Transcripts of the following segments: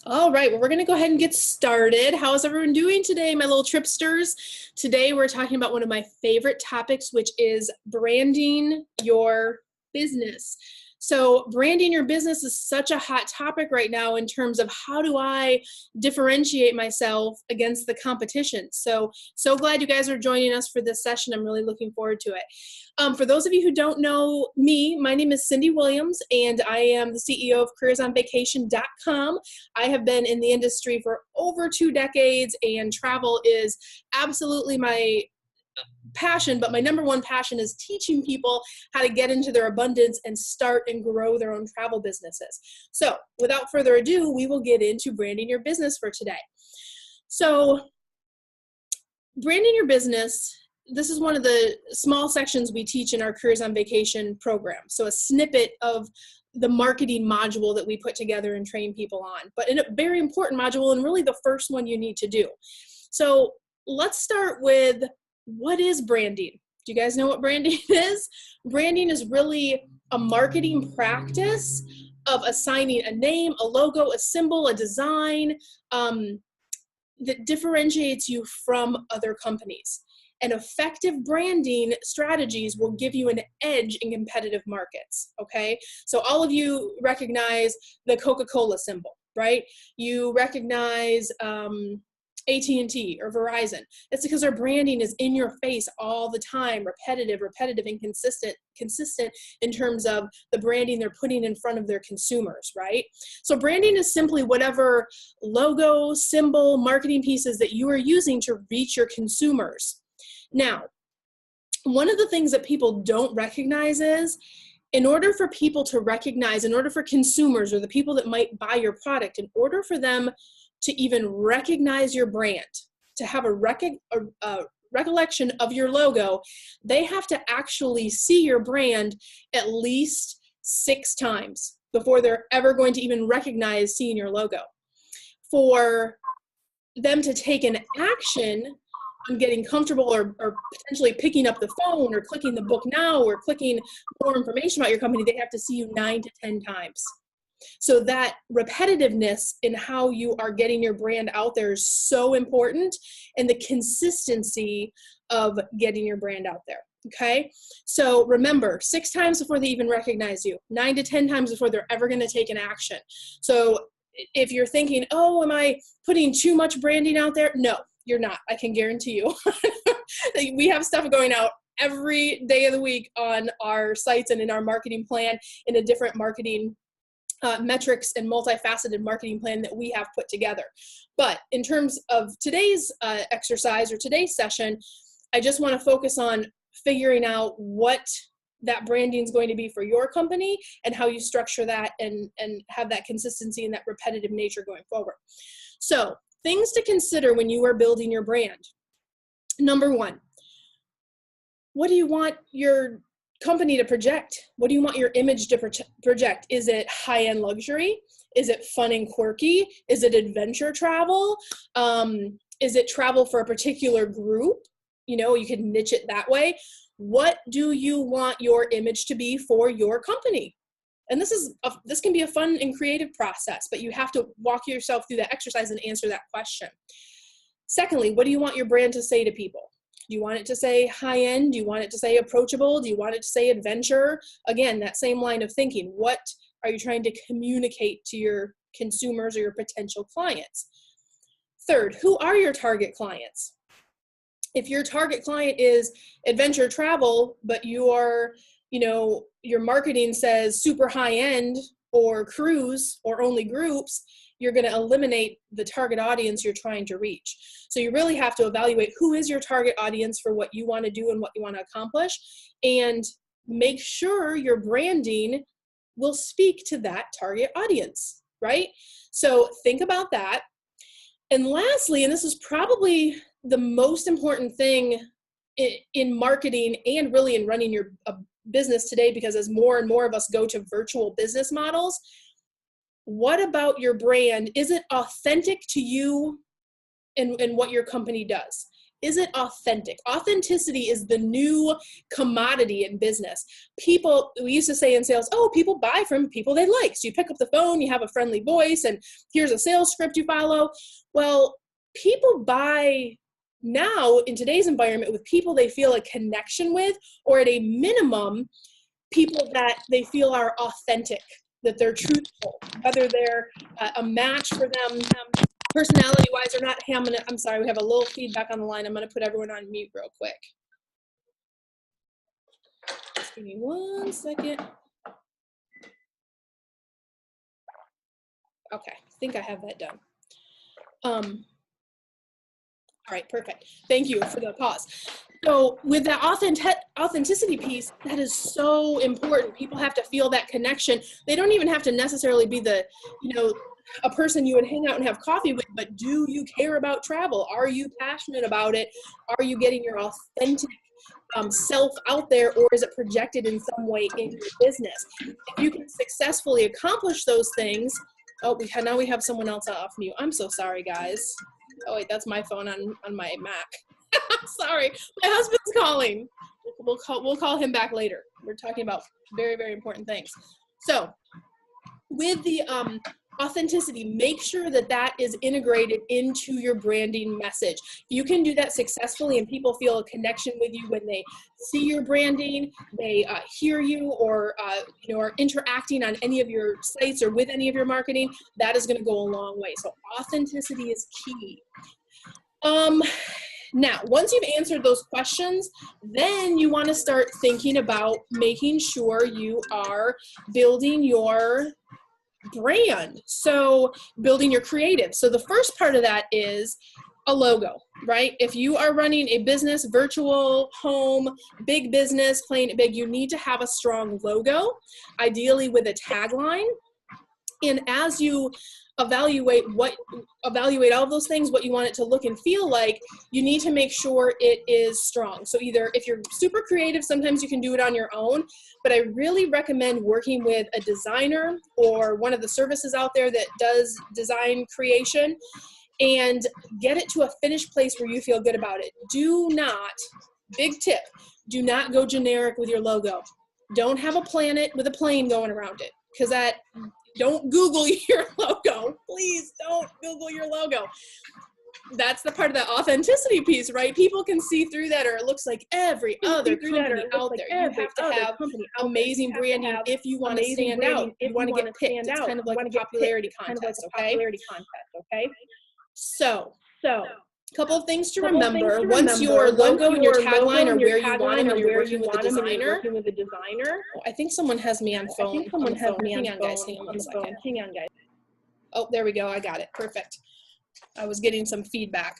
All right, well, we're going to go ahead and get started. How is everyone doing today, my little tripsters? Today, we're talking about one of my favorite topics, which is branding your business. So branding your business is such a hot topic right now in terms of how do I differentiate myself against the competition. So glad you guys are joining us for this session. I'm really looking forward to it. For those of you who don't know me, my name is Cyndi Williams, and I am the CEO of careersonvacation.com. I have been in the industry for over 2 decades, and travel is absolutely my passion, but my number one passion is teaching people how to get into their abundance and start and grow their own travel businesses. So without further ado, we will get into branding your business for today. So branding your business, this is one of the small sections we teach in our Careers on Vacation program. So a snippet of the marketing module that we put together and train people on, but in a very important module and really the first one you need to do. So let's start with, what is branding? Do you guys know what branding is? Branding is really a marketing practice of assigning a name, a logo, a symbol, a design that differentiates you from other companies. And effective branding strategies will give you an edge in competitive markets, okay? So all of you recognize the Coca-Cola symbol, right? You recognize AT&T or Verizon. It's because our branding is in your face all the time, repetitive and consistent in terms of the branding they're putting in front of their consumers, right? So branding is simply whatever logo, symbol, marketing pieces that you are using to reach your consumers. Now, one of the things that people don't recognize is, in order for people to recognize, in order for consumers or the people that might buy your product, in order for them to even recognize your brand, to have a recollection of your logo, they have to actually see your brand at least 6 times before they're ever going to even recognize seeing your logo. For them to take an action on getting comfortable or potentially picking up the phone or clicking the book now or clicking more information about your company, they have to see you 9 to 10 times. So that repetitiveness in how you are getting your brand out there is so important, and the consistency of getting your brand out there, okay? So remember, 6 times before they even recognize you, 9 to 10 times before they're ever gonna take an action. So if you're thinking, oh, am I putting too much branding out there? No, you're not, I can guarantee you. We have stuff going out every day of the week on our sites and in our marketing plan in a different marketing metrics and multifaceted marketing plan that we have put together. But in terms of today's exercise or today's session, I just want to focus on figuring out what that branding is going to be for your company and how you structure that and have that consistency and that repetitive nature going forward. So things to consider when you are building your brand. Number 1, what do you want your company to project? What do you want your image to project? Is it high-end luxury? Is it fun and quirky? Is it adventure travel? Is it travel for a particular group? You know, you can niche it that way. What do you want your image to be for your company? And this can be a fun and creative process, but you have to walk yourself through that exercise and answer that question. Secondly, what do you want your brand to say to people? Do you want it to say high-end? Do you want it to say approachable? Do you want it to say adventure? Again, that same line of thinking. What are you trying to communicate to your consumers or your potential clients? Third, who are your target clients? If your target client is adventure travel, but your marketing says super high-end or cruise or only groups, you're going to eliminate the target audience you're trying to reach. So you really have to evaluate who is your target audience for what you want to do and what you want to accomplish, and make sure your branding will speak to that target audience, right? So think about that. And lastly, and this is probably the most important thing in marketing and really in running your business today, because as more and more of us go to virtual business models, what about your brand? Is it authentic to you and what your company does? is it authentic? Authenticity is the new commodity in business. People, we used to say in sales, oh, people buy from people they like. So you pick up the phone, you have a friendly voice, and here's a sales script you follow. Well, people buy now in today's environment with people they feel a connection with, or at a minimum, people that they feel are authentic, that they're truthful, whether they're a match for them personality-wise or not. Hey, I'm sorry, we have a little feedback on the line. I'm going to put everyone on mute real quick. Just give me 1 second. Okay, I think I have that done. All right, perfect. Thank you for the pause. So with that authenticity piece, that is so important. People have to feel that connection. They don't even have to necessarily be the, a person you would hang out and have coffee with, but do you care about travel? Are you passionate about it? Are you getting your authentic self out there, or is it projected in some way in your business? If you can successfully accomplish those things, now we have someone else off mute. I'm so sorry, guys. Oh wait, that's my phone on my Mac. Sorry, my husband's calling. We'll call him back later. We're talking about very, very important things. So with the authenticity, make sure that that is integrated into your branding message. You can do that successfully and people feel a connection with you when they see your branding, they hear you, or are interacting on any of your sites or with any of your marketing. That is going to go a long way. So authenticity is key. Now, once you've answered those questions, then you want to start thinking about making sure you are building your brand. So building your creative. So the first part of that is a logo, right? If you are running a business, virtual, home, big business, playing it big, you need to have a strong logo, ideally with a tagline. And as you evaluate all of those things, what you want it to look and feel like, you need to make sure it is strong. So either if you're super creative, sometimes you can do it on your own, but I really recommend working with a designer or one of the services out there that does design creation, and get it to a finished place where you feel good about it. Do not, big tip, do not go generic with your logo. Don't have a planet with a plane going around it, because don't Google your logo. Please don't Google your logo. That's the part of the authenticity piece, right? People can see through that, or it looks like every other company out there. You have to have amazing branding if you want to stand out. You want to get picked. It's kind of like a popularity contest, okay? So a couple of things to remember. Once your logo and your tagline are where you want them and you're working with a designer. Oh, I think someone has me on phone. Hang on, guys. Hang on 1 second. Hang on, guys. Oh, there we go. I got it. Perfect. I was getting some feedback.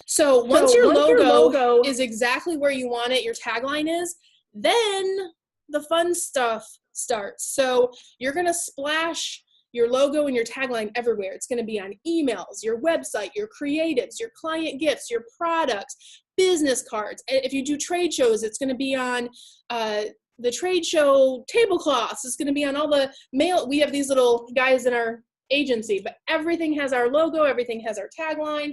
So once your logo is exactly where you want it, your tagline is, then the fun stuff starts. So you're going to splash your logo and your tagline everywhere. It's going to be on emails, your website, your creatives, your client gifts, your products, business cards. If you do trade shows, it's going to be on the trade show tablecloths. It's going to be on all the mail. We have these little guys in our agency, but everything has our logo, everything has our tagline,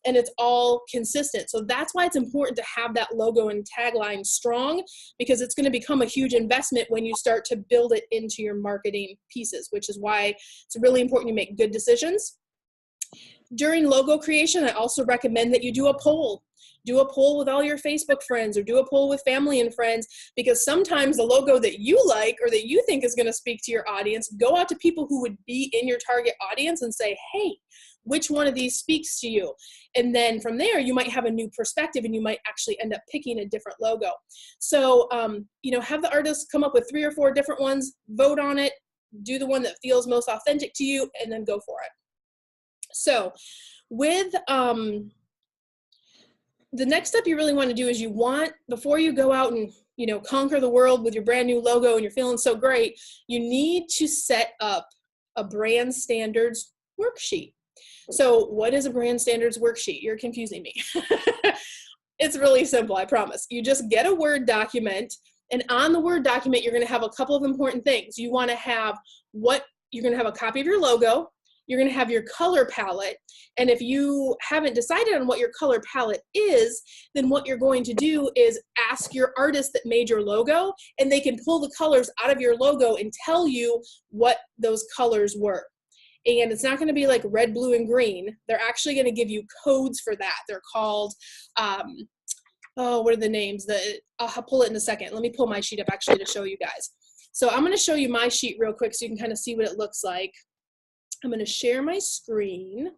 and it's all consistent. So that's why it's important to have that logo and tagline strong, because it's going to become a huge investment when you start to build it into your marketing pieces, which is why it's really important you make good decisions. During logo creation, I also recommend that you do a poll. Do a poll with all your Facebook friends, or do a poll with family and friends, because sometimes the logo that you like or that you think is going to speak to your audience, go out to people who would be in your target audience and say, hey, which one of these speaks to you? And then from there, you might have a new perspective and you might actually end up picking a different logo. So, have the artist come up with 3 or 4 different ones, vote on it, do the one that feels most authentic to you, and then go for it. So with the next step you really want to do is before you go out and conquer the world with your brand new logo and you're feeling so great, you need to set up a brand standards worksheet. So what is a brand standards worksheet? You're confusing me. It's really simple, I promise. You just get a Word document, and on the Word document, you're going to have a couple of important things. You're going to have a copy of your logo. you're going to have your color palette. And if you haven't decided on what your color palette is, then what you're going to do is ask your artist that made your logo, and they can pull the colors out of your logo and tell you what those colors were. And it's not going to be like red, blue, and green. They're actually going to give you codes for that. They're called, oh, what are the names? I'll pull it in a second. Let me pull my sheet up actually to show you guys. So I'm going to show you my sheet real quick so you can kind of see what it looks like. I'm going to share my screen.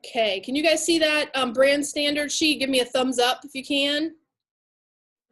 Okay, can you guys see that brand standard sheet? Give me a thumbs up if you can.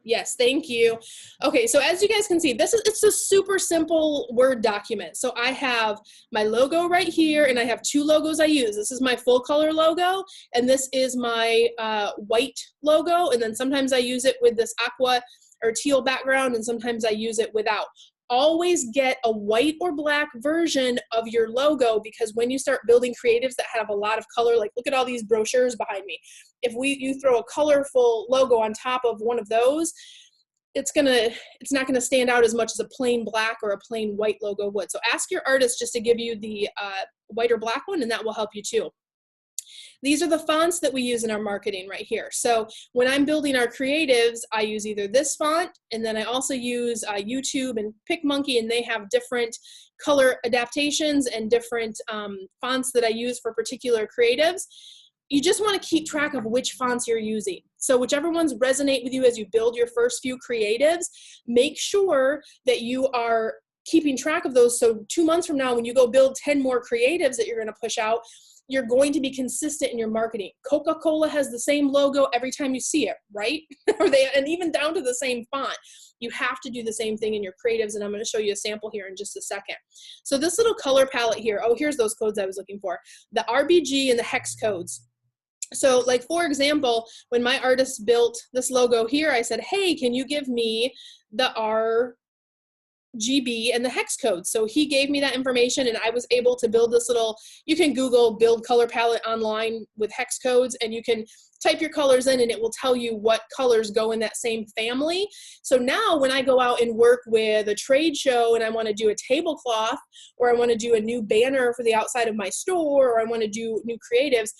Yes, thank you. Okay, so as you guys can see, it's a super simple Word document. So I have my logo right here, and I have two logos I use. This is my full color logo, and this is my white logo, and then sometimes I use it with this aqua or teal background, and sometimes I use it without. Always get a white or black version of your logo, because when you start building creatives that have a lot of color, like look at all these brochures behind me. If you throw a colorful logo on top of one of those, it's not gonna stand out as much as a plain black or a plain white logo would. So ask your artist just to give you the white or black one, and that will help you too. These are the fonts that we use in our marketing right here. So when I'm building our creatives, I use either this font, and then I also use YouTube and PicMonkey, and they have different color adaptations and different fonts that I use for particular creatives. You just want to keep track of which fonts you're using. So whichever ones resonate with you as you build your first few creatives, make sure that you are keeping track of those. So 2 months from now, when you go build 10 more creatives that you're going to push out, you're going to be consistent in your marketing. Coca-Cola has the same logo every time you see it, right? And even down to the same font. You have to do the same thing in your creatives, and I'm going to show you a sample here in just a second. So this little color palette here, oh, here's those codes I was looking for. The RBG and the hex codes. So like, for example, when my artist built this logo here, I said, hey, can you give me the RGB and the hex code? So he gave me that information, and I was able to build this little, you can Google build color palette online with hex codes, and you can type your colors in and it will tell you what colors go in that same family. So now when I go out and work with a trade show and I want to do a tablecloth, or I want to do a new banner for the outside of my store, or I want to do new creatives,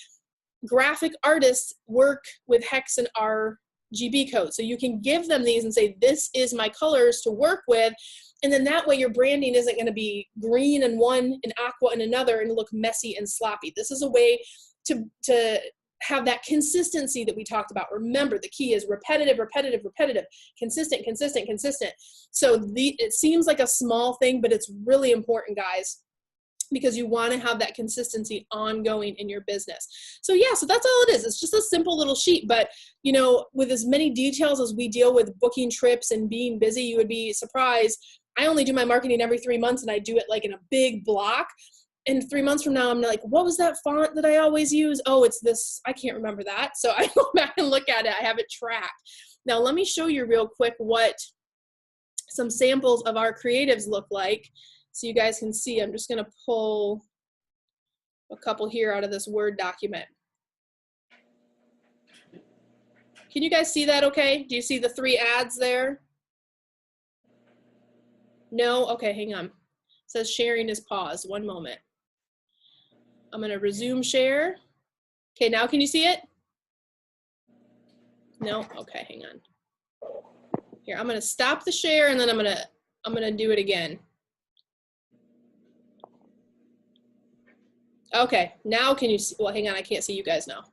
graphic artists work with hex and RGB codes. So you can give them these and say, this is my colors to work with. And then that way your branding isn't going to be green in one and aqua in another and look messy and sloppy. This is a way to have that consistency that we talked about. Remember, the key is repetitive, repetitive, repetitive, consistent, consistent, consistent. So it seems like a small thing, but it's really important, guys, because you want to have that consistency ongoing in your business. So yeah, so that's all it is. It's just a simple little sheet, but you know, with as many details as we deal with booking trips and being busy, you would be surprised. I only do my marketing every 3 months, and I do it like in a big block. And 3 months from now, I'm like, what was that font that I always use? Oh, it's this, I can't remember that. So I go back and look at it. I have it tracked. Now let me show you real quick what some samples of our creatives look like, so you guys can see. I'm just going to pull a couple here out of this Word document. Can you guys see that okay? Do you see the 3 ads there? No? Okay, hang on. It says sharing is paused. One moment. I'm going to resume share. Okay, now can you see it? No? Okay, hang on. Here, I'm going to stop the share, and then I'm going to do it again. Okay, now can you see? Well, hang on, I can't see you guys now.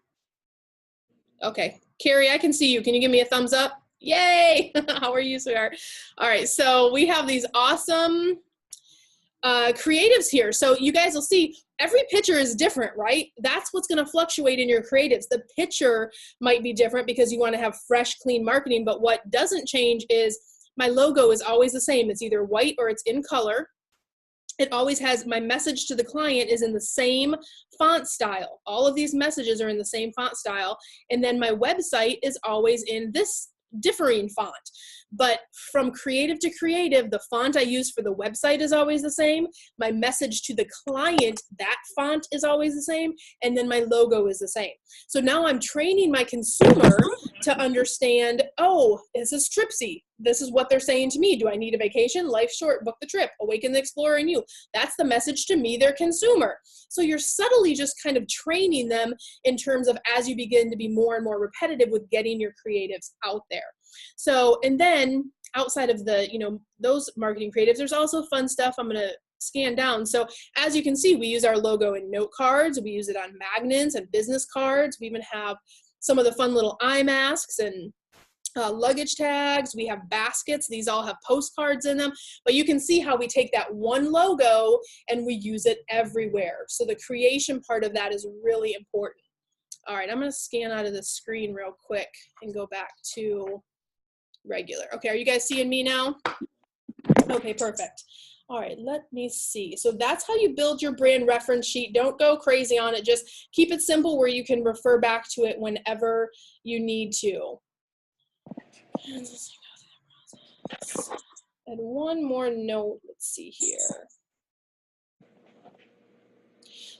Okay, Carrie, I can see you. Can you give me a thumbs up? Yay! How are you, sweetheart? All right, so we have these awesome creatives here. So you guys will see every picture is different, right? That's what's going to fluctuate in your creatives. The picture might be different because you want to have fresh, clean marketing, but what doesn't change is my logo is always the same. It's either white or it's in color. It always has, my message to the client is in the same font style. All of these messages are in the same font style. And then my website is always in this differing font. But from creative to creative, the font I use for the website is always the same. My message to the client, that font is always the same. And then my logo is the same. So now I'm training my consumer to understand, oh, this is Tripsy. this is what they're saying to me. Do I need a vacation? Life's short, book the trip, awaken the explorer in you. That's the message to me, their consumer. So you're subtly just kind of training them in terms of as you begin to be more and more repetitive with getting your creatives out there. So, and then outside of the, those marketing creatives, there's also fun stuff. I'm going to scan down. So as you can see, we use our logo in note cards. We use it on magnets and business cards. We even have some of the fun little eye masks and luggage tags. We have baskets. These all have postcards in them. But you can see how we take that one logo and we use it everywhere. So the creation part of that is really important. All right, I'm going to scan out of the screen real quick and go back to regular. Okay, are you guys seeing me now? Okay, perfect. All right, let me see. So that's how you build your brand reference sheet. Don't go crazy on it. Just keep it simple where you can refer back to it whenever you need to. And one more note, let's see here.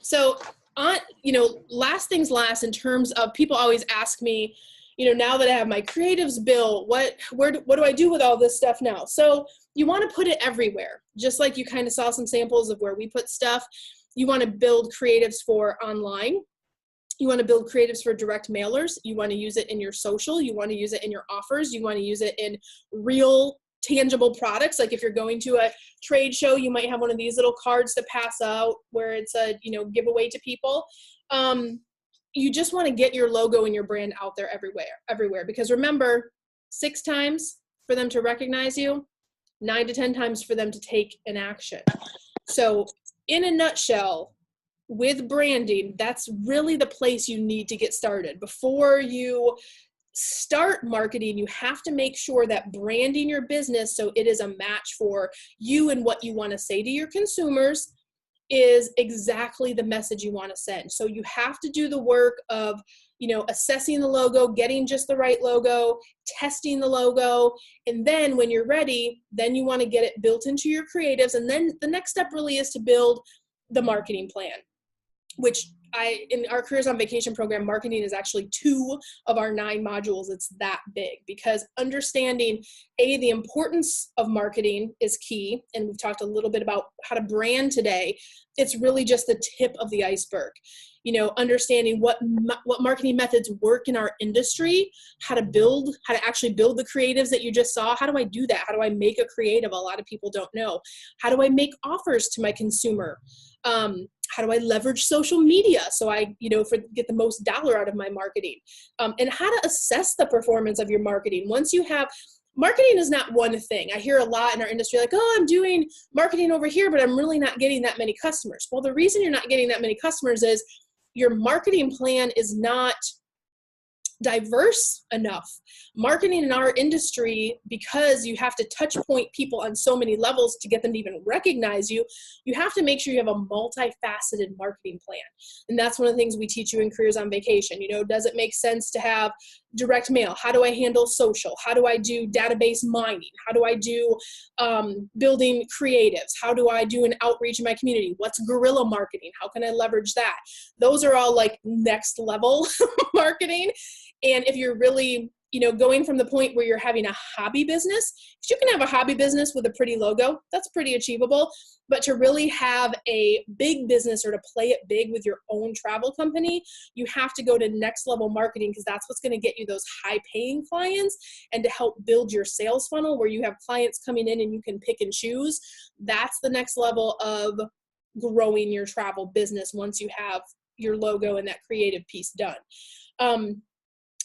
So last things last, in terms of people always ask me, now that I have my creatives built, what do I do with all this stuff now? So you want to put it everywhere. Just like you kind of saw some samples of where we put stuff. You want to build creatives for online. You want to build creatives for direct mailers. You want to use it in your social. You want to use it in your offers. You want to use it in real tangible products. Like if you're going to a trade show, you might have one of these little cards to pass out where it's a, giveaway to people. You just want to get your logo and your brand out there everywhere. Because remember, 6 times for them to recognize you, 9 to 10 times for them to take an action. So in a nutshell, with branding, that's really the place you need to get started. Before you start marketing, you have to make sure that branding your business so it is a match for you and what you want to say to your consumers is exactly the message you want to send. So you have to do the work of, assessing the logo, getting just the right logo, testing the logo, and then when you're ready, then you want to get it built into your creatives. And then the next step really is to build the marketing plan, which in our Careers on Vacation program, marketing is actually 2 of our 9 modules. It's that big because understanding the importance of marketing is key. And we've talked a little bit about how to brand today. It's really just the tip of the iceberg. Understanding what marketing methods work in our industry, how to actually build the creatives that you just saw. How do I do that? How do I make a creative? A lot of people don't know. How do I make offers to my consumer? How do I leverage social media so I, get the most dollar out of my marketing? And how to assess the performance of your marketing. Marketing is not one thing. I hear a lot in our industry like, oh, I'm doing marketing over here, but I'm really not getting that many customers. Well, the reason you're not getting that many customers is your marketing plan is not diverse enough. Marketing in our industry, because you have to touch point people on so many levels to get them to even recognize you, you have to make sure you have a multifaceted marketing plan. And that's one of the things we teach you in Careers on Vacation. Does it make sense to have direct mail? How do I handle social? How do I do database mining? How do I do building creatives? How do I do an outreach in my community? What's guerrilla marketing? How can I leverage that? Those are all like next level marketing. And if you're really, going from the point where you're having a hobby business, because you can have a hobby business with a pretty logo, that's pretty achievable. But to really have a big business or to play it big with your own travel company, you have to go to next level marketing because that's what's going to get you those high paying clients and to help build your sales funnel where you have clients coming in and you can pick and choose. That's the next level of growing your travel business once you have your logo and that creative piece done.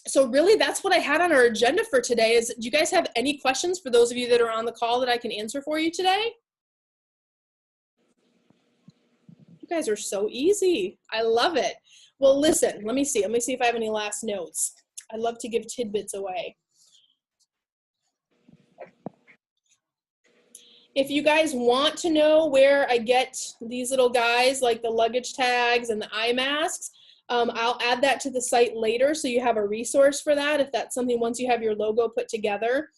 So really that's what I had on our agenda for today. Do you guys have any questions for those of you that are on the call that I can answer for you today? You guys are so easy. I love it. Well, listen, let me see if I have any last notes. I love to give tidbits away. If you guys want to know where I get these little guys like the luggage tags and the eye masks, I'll add that to the site later so you have a resource for that if that's something once you have your logo put together.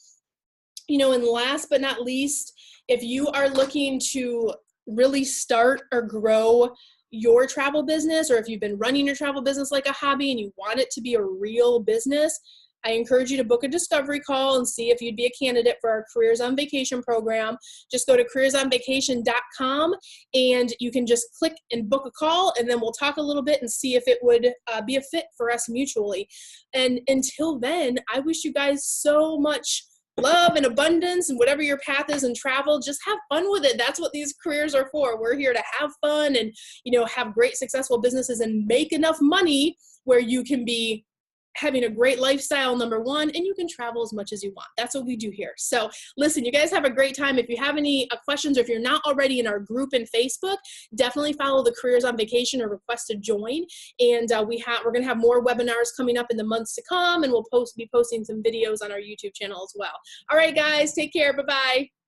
And last but not least, if you are looking to really start or grow your travel business, or if you've been running your travel business like a hobby and you want it to be a real business, I encourage you to book a discovery call and see if you'd be a candidate for our Careers on Vacation program. Just go to careersonvacation.com and you can just click and book a call, and then we'll talk a little bit and see if it would be a fit for us mutually. And until then, I wish you guys so much love and abundance, and whatever your path is in travel, just have fun with it. That's what these careers are for. We're here to have fun and, you know, have great successful businesses and make enough money where you can be having a great lifestyle, number one, and you can travel as much as you want. That's what we do here. So listen, you guys have a great time. If you have any questions, or if you're not already in our group in Facebook, definitely follow the Careers on Vacation or request to join. And we're going to have more webinars coming up in the months to come, and we'll be posting some videos on our YouTube channel as well. All right, guys, take care. Bye-bye.